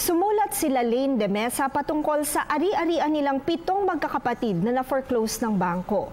Sumulat sila Lane de Mesa patungkol sa ari-arian nilang 7 magkakapatid na na-foreclose ng bangko.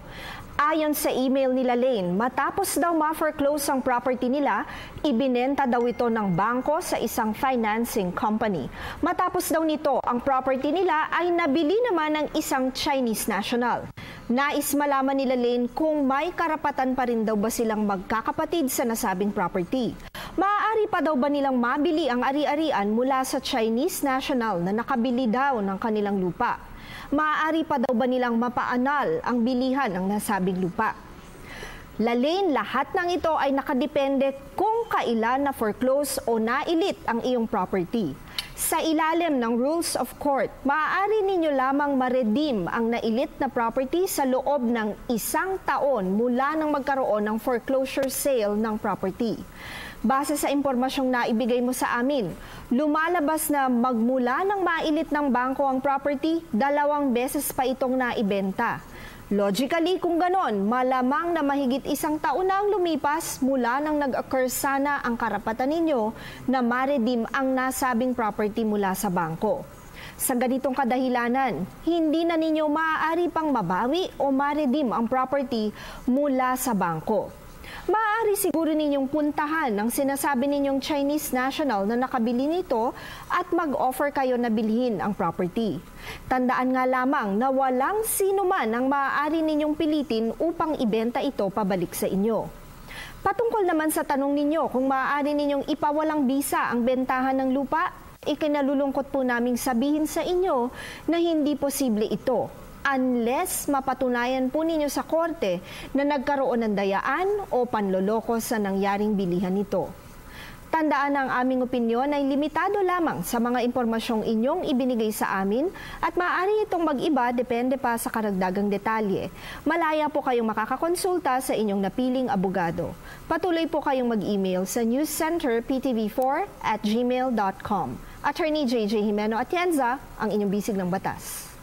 Ayon sa email nila Lane, matapos daw ma-foreclose ang property nila, ibinenta daw ito ng bangko sa isang financing company. Matapos daw nito, ang property nila ay nabili naman ng isang Chinese national. Nais malaman nila Lane kung may karapatan pa rin daw ba silang magkakapatid sa nasabing property. Maaari pa daw ba nilang mabili ang ari-arian mula sa Chinese national na nakabili daw ng kanilang lupa? Maaari pa daw ba nilang mapaanal ang bilihan ng nasabing lupa? Lalain, lahat ng ito ay nakadepende kung kailan na foreclose o nailit ang iyong property. Sa ilalim ng rules of court, maaari ninyo lamang ma-redeem ang nailit na property sa loob ng 1 taon mula nang magkaroon ng foreclosure sale ng property. Base sa impormasyong naibigay mo sa amin, lumalabas na magmula ng mailit ng bangko ang property, 2 beses pa itong naibenta. Logically, kung ganon, malamang na mahigit 1 taon na ang lumipas mula nang nag-occur sana ang karapatan ninyo na ma-redeem ang nasabing property mula sa bangko. Sa ganitong kadahilanan, hindi na ninyo maaari pang mabawi o ma-redeem ang property mula sa bangko. Maaari siguro ninyong puntahan ang sinasabi ninyong Chinese national na nakabili nito at mag-offer kayo na bilhin ang property. Tandaan nga lamang na walang sino man ang maaari ninyong pilitin upang ibenta ito pabalik sa inyo. Patungkol naman sa tanong ninyo kung maaari ninyong ipawalang bisa ang bentahan ng lupa, ikinalulungkot po naming sabihin sa inyo na hindi posible ito. Unless mapatunayan po ninyo sa korte na nagkaroon ng dayaan o panloloko sa nangyaring bilihan nito. Tandaan na ang aming opinyon ay limitado lamang sa mga impormasyong inyong ibinigay sa amin at maaari itong mag-iba depende pa sa karagdagang detalye. Malaya po kayong makakakonsulta sa inyong napiling abogado. Patuloy po kayong mag-email sa newscenterptv4@gmail.com. Attorney JJ Jimeno Atienza, ang inyong bisig ng batas.